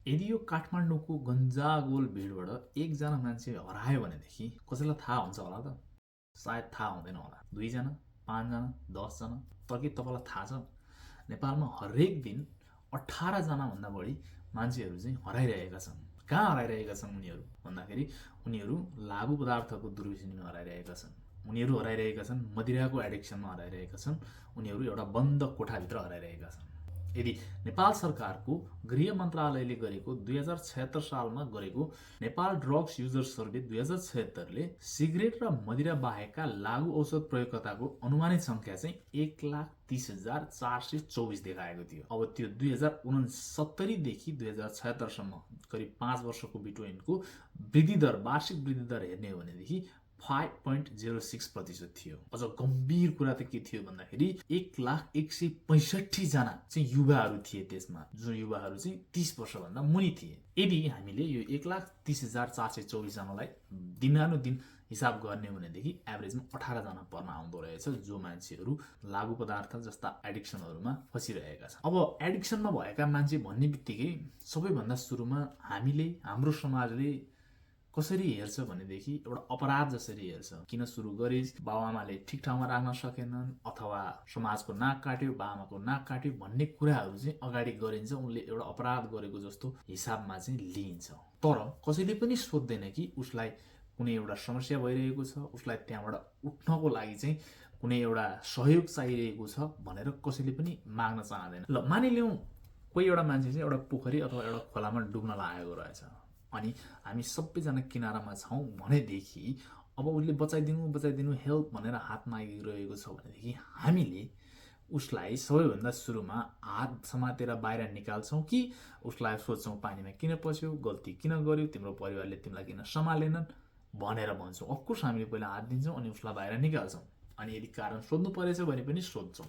यदि यो काठमाडौँको गन्जागोल भिडबाट एकजना मान्छे हरायो भनेदेखि कसैलाई थाहा हुन्छ होला त? सायद थाहा हुँदैन होला। 2 जना, 5 जना, 10 जना। तर के तपाईँलाई थाहा छ नेपालमा हरेक दिन 18 जनाभन्दा बढी मान्छेहरू चाहिँ हराइरहेका छन्। कहाँ हराइरहेका छन् उनीहरू भन्दाखेरि उनीहरू लागु पदार्थको दुर्व्यसनीमा हराइरहेका छन्। उनीहरू हराइरहेका छन् मदिराको एडिक्सनमा हराइरहेका छन्। उनीहरू एउटा बन्द कोठाभित्र हराइरहेका छन्। यदि नेपाल सरकारको गृह मन्त्रालयले गरेको 2076 सालमा गरेको नेपाल ड्रग्स युजर सर्वे 2076ले सिगरेट र मदिरा बाहेकका लागु औषध प्रयोगकर्ताको अनुमानित संख्या चाहिँ 1,30,424 देखाएको थियो। अब त्यो 2069 देखि 2076 सम्म करिब 5 वर्षको बिटोइनको वृद्धि दर, वार्षिक वृद्धि दर हेर्ने हो भनेदेखि 5.06% थियो। अझ गम्भीर कुरा त के थियो भन्दाखेरि 1,01,65 जना चाहिँ युवाहरू थिए त्यसमा, जो युवाहरू चाहिँ 30 वर्षभन्दा मुनि थिए। यदि हामीले यो 1,30,424 जनालाई दिनानुदिन हिसाब गर्ने भनेदेखि एभरेजमा 18 जना पर्न आउँदो रहेछ, जो मान्छेहरू लागु पदार्थ जस्ता एडिक्सनहरूमा फसिरहेका छन्। अब एडिक्सनमा भएका मान्छे भन्ने बित्तिकै सबैभन्दा सुरुमा हाम्रो समाजले कसरी हेर्छ भनेदेखि एउटा अपराध जसरी हेर्छ। किन सुरु गरिस्, बाबुआमाले ठिक ठाउँमा राख्न सकेनन्, अथवा समाजको नाक काट्यो, बाबाआमाको नाक काट्यो भन्ने कुराहरू चाहिँ अगाडि गरिन्छ। उनले एउटा अपराध गरेको जस्तो हिसाबमा चाहिँ लिइन्छ। तर कसैले पनि सोध्दैन कि उसलाई कुनै एउटा समस्या भइरहेको छ, उसलाई त्यहाँबाट उठ्नको लागि चाहिँ कुनै एउटा सहयोग चाहिरहेको छ भनेर कसैले पनि माग्न चाहँदैन। ल मानिलिउँ कोही एउटा मान्छे चाहिँ एउटा पोखरी अथवा एउटा खोलामा डुब्न लागेको रहेछ, अनि हामी सबैजना किनारामा छौँ भनेदेखि अब उसले बचाइदिनु हेल्प भनेर हात मागिरहेको छ भनेदेखि हामीले उसलाई सबैभन्दा सुरुमा हात समातेर बाहिर निकाल्छौँ कि उसलाई सोध्छौँ पानीमा किन पस्यो, गल्ती किन गर्यो, तिम्रो परिवारले तिमीलाई किन सम्हालेनन् भनेर भन्छौँ। अफकोर्स हामीले पहिला हात दिन्छौँ अनि उसलाई बाहिर निकाल्छौँ, अनि यदि कारण सोध्नु परेछ भने पनि सोध्छौँ।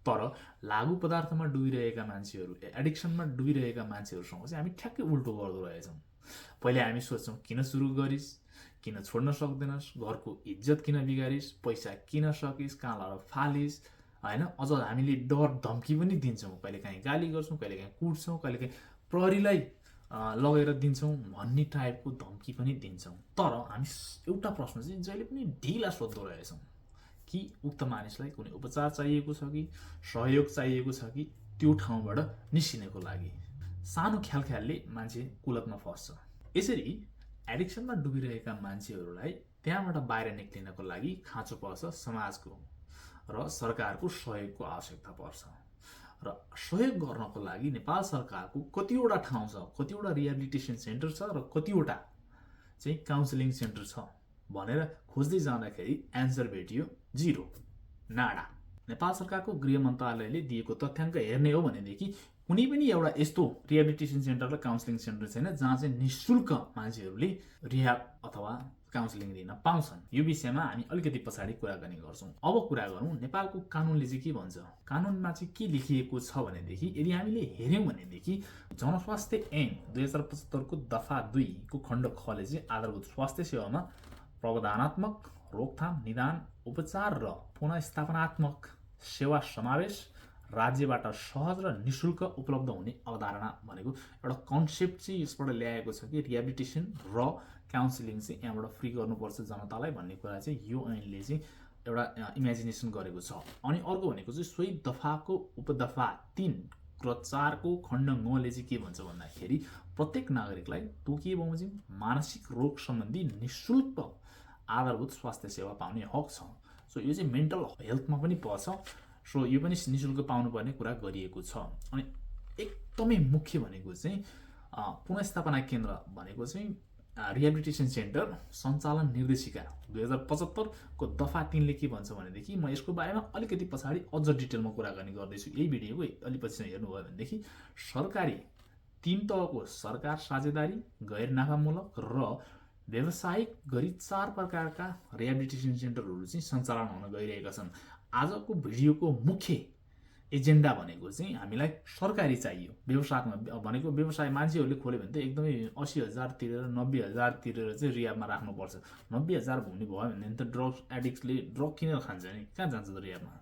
तर लागु पदार्थमा डुबिरहेका मान्छेहरू, एडिक्सनमा डुबिरहेका मान्छेहरूसँग चाहिँ हामी ठ्याक्कै उल्टो गर्दो रहेछौँ। पहिले हामी सोध्छौँ किन सुरु गरिस्, किन छोड्न सक्दैनस्, घरको इज्जत किन बिगारिस्, पैसा किन सकिस्, कहाँ लगाएर फालिस्, होइन। अझ हामीले डर धम्की पनि दिन्छौँ, कहिलेकाहीँ गाली गर्छौँ, कहिलेकाहीँ कुट्छौँ, कहिलेकाहीँ प्रहरीलाई लगेर दिन्छौँ भन्ने टाइपको धम्की पनि दिन्छौँ। तर हामी एउटा प्रश्न चाहिँ जहिले पनि ढिला सोध्दो रहेछौँ कि उक्त मानिसलाई कुनै उपचार चाहिएको छ कि सहयोग चाहिएको छ कि त्यो ठाउँबाट निस्किनको लागि। सानो ख्यालले मान्छे कुलतमा फस्छ। यसरी एडिक्सनमा डुबिरहेका मान्छेहरूलाई त्यहाँबाट बाहिर निक्लिनको लागि खाँचो पर्छ समाजको र सरकारको सहयोगको आवश्यकता पर्छ। र सहयोग गर्नको लागि नेपाल सरकारको कतिवटा ठाउँ छ, कतिवटा रिहेबिलिटेसन सेन्टर छ र कतिवटा चाहिँ काउन्सिलिङ सेन्टर छ भनेर खोज्दै जाँदाखेरि एन्सर भेटियो 0, नाडा। नेपाल सरकारको गृह मन्त्रालयले दिएको तथ्याङ्क हेर्ने हो भनेदेखि कुनै पनि एउटा यस्तो रिहेबिलिटेसन सेन्टर र काउन्सिलिङ सेन्टर छैन जहाँ चाहिँ निःशुल्क मान्छेहरूले रिह्याब अथवा काउन्सिलिङ दिन पाउँछन्। यो विषयमा हामी अलिकति पछाडि कुराकानी गर्छौँ। अब कुरा गरौँ नेपालको कानुनले चाहिँ के भन्छ। कानुनमा चाहिँ के लेखिएको छ भनेदेखि यदि हामीले हेऱ्यौँ भनेदेखि जनस्वास्थ्य ऐन 2075 को दफा 2 को खण्ड खले चाहिँ आधारभूत स्वास्थ्य सेवामा प्रावधानात्मक, रोकथाम, निदान, उपचार र पुनःस्थापनात्मक सेवा समावेश, राज्यबाट सहज र निःशुल्क उपलब्ध हुने अवधारणा भनेको एउटा कन्सेप्ट चाहिँ यसबाट ल्याएको छ कि रिहेबिलिटेसन र काउन्सिलिङ चाहिँ यहाँबाट फ्री गर्नुपर्छ जनतालाई भन्ने कुरा चाहिँ यो ऐनले चाहिँ एउटा इमेजिनेसन गरेको छ। अनि अर्को भनेको चाहिँ सोही दफाको उपदफा 3 र 4 को खण्ड 9 ले चाहिँ के भन्छ भन्दाखेरि प्रत्येक नागरिकलाई तोकिए बमोजिम मानसिक रोग सम्बन्धी निःशुल्क आधारभूत स्वास्थ्य सेवा पाउने हक छ। सो यो चाहिँ मेन्टल हेल्थमा पनि पर्छ। सो यो पनि निःशुल्क पाउनुपर्ने कुरा गरिएको छ। अनि एकदमै मुख्य भनेको चाहिँ पुनःस्थापना केन्द्र भनेको चाहिँ रिहेबिलिटेसन सेन्टर सञ्चालन निर्देशिका 2075 को दफा 3 ले के भन्छ भनेदेखि म यसको बारेमा अलिकति पछाडि अझ डिटेलमा कुराकानी गर्दैछु। यही भिडियोको अलि पछि हेर्नुभयो भनेदेखि सरकारी 3 तहको सरकार साझेदारी, गैर नाफामूलक र व्यावसायिक गरी 4 प्रकारका रिहेबिलिटेसन सेन्टरहरू चाहिँ सञ्चालन हुन गइरहेका छन्। आजको भिडियोको मुख्य एजेन्डा भनेको चाहिँ हामीलाई सरकारी चाहियो। व्यवसायमा भनेको व्यवसाय मान्छेहरूले खोल्यो भने त एकदमै 80,000 तिरेर 90,000 तिरेर चाहिँ रिहाबमा राख्नुपर्छ। 90,000 हुने भयो भने त ड्रग्स एडिक्टले ड्रग किनेर खान्छ नि, कहाँ जान्छ त रिहाबमा,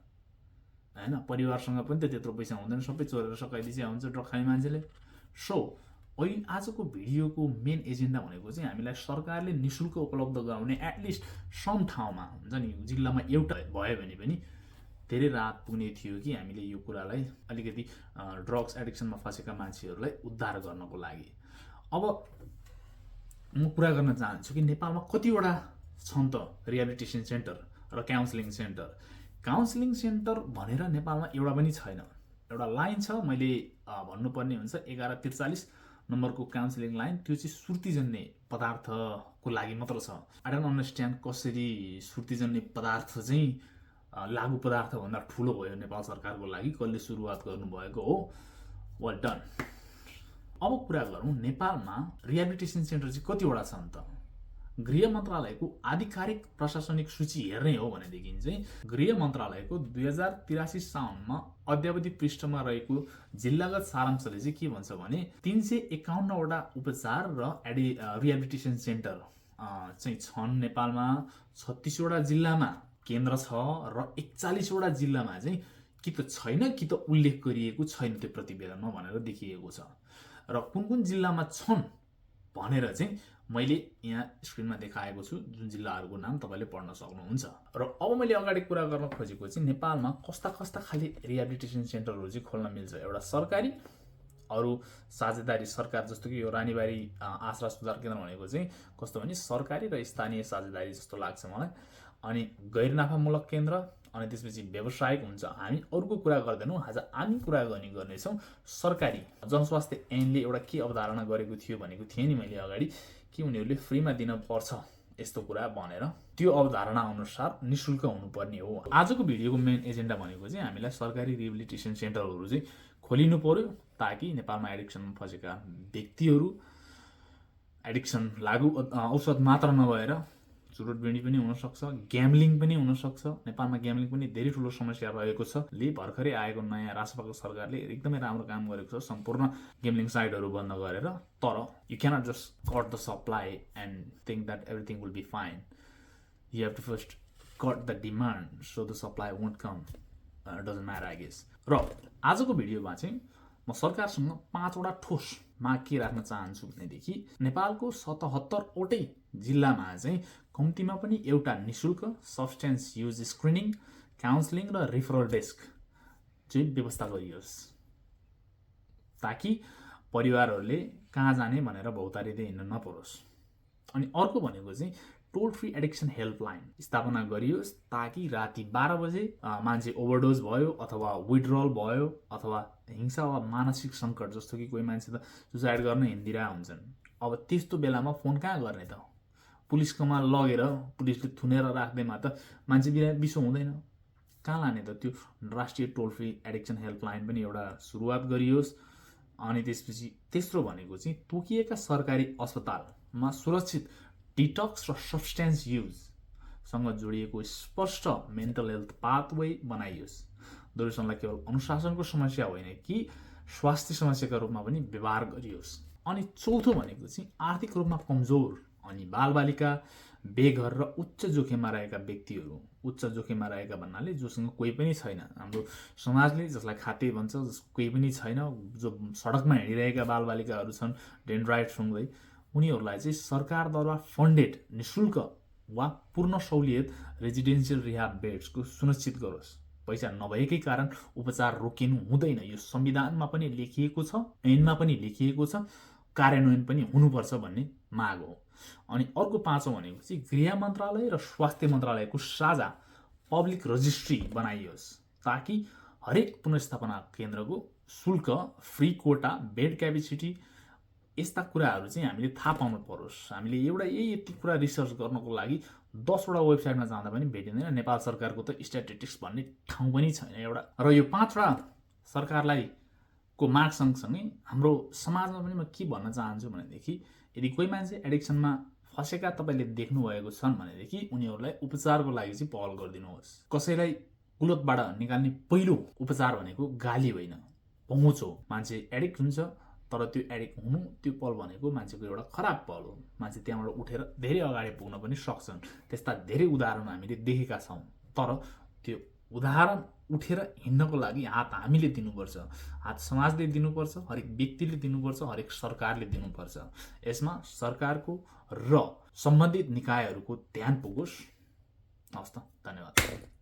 होइन। परिवारसँग पनि त त्यत्रो पैसा हुँदैन, सबै चोरेर सकाइदिया हुन्छ ड्रग खाने मान्छेले। सो अहिले आजको भिडियोको मेन एजेन्डा भनेको चाहिँ हामीलाई सरकारले निशुल्क उपलब्ध गराउने एटलिस्ट सम ठाउँमा हुन्छ नि जिल्लामा एउटा भयो भने पनि धेरै राहत पुग्ने थियो कि हामीले यो कुरालाई अलिकति ड्रग्स एडिक्सनमा फँसेका मान्छेहरूलाई उद्धार गर्नको लागि। अब म कुरा गर्न चाहन्छु कि नेपालमा कतिवटा छन् त रिहेबिलिटेसन सेन्टर र काउन्सिलिङ सेन्टर। काउन्सिलिङ सेन्टर भनेर नेपालमा एउटा पनि छैन। एउटा लाइन छ, मैले भन्नुपर्ने हुन्छ 1143 नम्बरको काउन्सिलिङ लाइन, त्यो चाहिँ सुर्तीजन्य पदार्थको लागि मात्र छ। आई डोन्ट अन्डरस्ट्यान्ड कसरी सुर्तीजन्य पदार्थ चाहिँ लागु पदार्थभन्दा ठुलो भयो नेपाल सरकारको लागि, कसले सुरुवात गर्नुभएको हो, वेल डन। अब कुरा गरौँ नेपालमा रिहेबिलिटेसन सेन्टर चाहिँ कतिवटा छन् त। गृह मन्त्रालयको आधिकारिक प्रशासनिक सूची हेर्ने हो भनेदेखि चाहिँ गृह मन्त्रालयको 2083 साउनमा अद्यावधि पृष्ठमा रहेको जिल्लागत सारांशले चाहिँ के भन्छ भने 351वटा उपचार र रिहेबिलिटेसन सेन्टर चाहिँ छन् नेपालमा। 36वटा जिल्लामा केन्द्र छ र 41वटा जिल्लामा चाहिँ कि त छैन कि त उल्लेख गरिएको छैन त्यो प्रतिवेदनमा भनेर देखिएको छ। र कुन कुन जिल्लामा छन् भनेर चाहिँ मैले यहाँ स्क्रिनमा देखाएको छु, जुन जिल्लाहरूको नाम तपाईँले पढ्न सक्नुहुन्छ। र अब मैले अगाडि कुरा गर्न खोजेको चाहिँ नेपालमा कस्ता कस्ता खाली रिहेबिलिटेसन सेन्टरहरू चाहिँ खोल्न मिल्छ। एउटा सरकारी, अरू साझेदारी सरकार, जस्तो कि यो रानीबारी आश्रा सुधार केन्द्र भनेको चाहिँ कस्तो भने सरकारी र स्थानीय साझेदारी जस्तो लाग्छ मलाई। अनि गैर नाफामूलक केन्द्र, अनि त्यसपछि व्यावसायिक हुन्छ। हामी अरूको कुरा गर्दैनौँ, आज हामी कुरा गर्नेछौँ सरकारी। जनस्वास्थ्य ऐनले एउटा के अवधारणा गरेको थियो भनेको थिएँ नि मैले अगाडि, कि उनीहरूले फ्रीमा दिन पर्छ यस्तो कुरा भनेर, त्यो अवधारणा अनुसार निशुल्क हुनुपर्ने हो। आजको भिडियोको मेन एजेन्डा भनेको चाहिँ हामीलाई सरकारी रिहेबिलिटेसन सेन्टरहरू चाहिँ खोलिनु पर्यो, ताकि नेपालमा एडिक्सनमा फँसेका व्यक्तिहरू एडिक्सन लागु औषध मात्र नभएर चुरोट बिँडी पनि हुनसक्छ, ग्याम्लिङ पनि हुनसक्छ। नेपालमा ग्याम्लिङ पनि धेरै ठुलो समस्या रहेको छ। भर्खरै आएको नयाँ राष्ट्रपतिको सरकारले एकदमै राम्रो काम गरेको छ सम्पूर्ण ग्याम्लिङ साइटहरू बन्द गरेर। तर you cannot just cut the supply and think that everything will be fine. You have to first cut the demand so the supply won't come, doesn't matter I guess. र आजको भिडियोमा चाहिँ म सरकारसँग 5वटा ठोस माग के राख्न चाहन्छु भनेदेखि नेपालको 77वटै जिल्लामा चाहिँ कम्तीमा पनि एउटा निशुल्क सब्सटेन्स युज स्क्रिनिङ, काउन्सिलिङ र रिफरल डेस्क चाहिँ व्यवस्था गरियोस्, ताकि परिवारहरूले कहाँ जाने भनेर भौतारिँदै हिँड्न नपरोस्। अनि अर्को भनेको चाहिँ टोल फ्री एडिक्सन हेल्पलाइन स्थापना गरियोस्, ताकि राति 12 बजे मान्छे ओभरडोज भयो अथवा विड्रल भयो अथवा हिंसा वा मानसिक सङ्कट, जस्तो कि कोही मान्छे त सुसाइड गर्न हिँडिरहेका हुन्छन्। अब त्यस्तो बेलामा फोन कहाँ गर्ने त? पुलिसकोमा लगेर पुलिसले थुनेर राख्दैमा त मान्छे बिसो हुँदैन, कहाँ लाने त? त्यो राष्ट्रिय टोल फ्री एडिक्सन हेल्पलाइन पनि एउटा सुरुवात गरियोस्। अनि त्यसपछि तेस्रो भनेको चाहिँ तोकिएका सरकारी अस्पतालमा सुरक्षित डिटक्स र सब्सटेन्स युजसँग जोडिएको स्पष्ट मेन्टल हेल्थ पाथवे बनाइयोस्। दुर्व्यसनलाई केवल अनुशासनको समस्या होइन कि स्वास्थ्य समस्याका रूपमा पनि व्यवहार गरियोस्। अनि चौथो भनेको चाहिँ आर्थिक रूपमा कमजोर अनि बालबालिका, बेघर र उच्च जोखिममा रहेका व्यक्तिहरू। उच्च जोखिममा रहेका भन्नाले जोसँग कोही पनि छैन, हाम्रो समाजले जसलाई खाते भन्छ, जसको कोही पनि छैन, जो सडकमा हिँडिरहेका बालबालिकाहरू छन् डेन्ड्राइट सुँग्दै, उनीहरूलाई चाहिँ सरकारद्वारा फन्डेड निशुल्क वा पूर्ण सहुलियत रेजिडेन्सियल रिहाब बेड्सको सुनिश्चित गरोस्। पैसा नभएकै कारण उपचार रोकिनु हुँदैन, यो संविधानमा पनि लेखिएको छ, ऐनमा पनि लेखिएको छ, कार्यान्वयन पनि हुनुपर्छ भन्ने माग हो। अनि अर्को पाँचौँ भनेको चाहिँ गृह मन्त्रालय र स्वास्थ्य मन्त्रालयको साझा पब्लिक रजिस्ट्री बनाइयोस्, ताकि हरेक पुनर्स्थापना केन्द्रको शुल्क, फ्री कोटा, बेड क्यापेसिटी, यस्ता कुराहरू चाहिँ हामीले थाहा पाउनु परोस्। हामीले एउटा यति कुरा रिसर्च गर्नको लागि 10वटा वेबसाइटमा जाँदा पनि भेटिँदैन। नेपाल सरकारको त स्ट्याटिस्टिक्स भन्ने ठाउँ पनि छैन एउटा। र यो 5वटा सरकारलाई को माग सँगसँगै हाम्रो समाजमा पनि म के भन्न चाहन्छु भनेदेखि, यदि कोही मान्छे एडिक्सनमा फँसेका तपाईँले देख्नुभएको छन् भनेदेखि उनीहरूलाई उपचारको लागि चाहिँ पहल गरिदिनुहोस्। कसैलाई कुलतबाट निकाल्ने पहिलो उपचार भनेको गाली होइन, पहुँच हो। मान्छे एडिक्ट हुन्छ, तर त्यो एडिक्ट हुनु, त्यो पल भनेको मान्छेको एउटा खराब पल हो। मान्छे त्यहाँबाट उठेर धेरै अगाडि पुग्न पनि सक्छन्। त्यस्ता धेरै उदाहरण हामीले देखेका छौँ। तर त्यो उदाहरण उठेर हिँड्नको लागि हात हामीले दिनुपर्छ, हात समाजले दिनुपर्छ, हरेक व्यक्तिले दिनुपर्छ, हरेक सरकारले दिनुपर्छ। यसमा सरकारको र सम्बन्धित निकायहरूको ध्यान पुगोस्। हवस् त, धन्यवाद।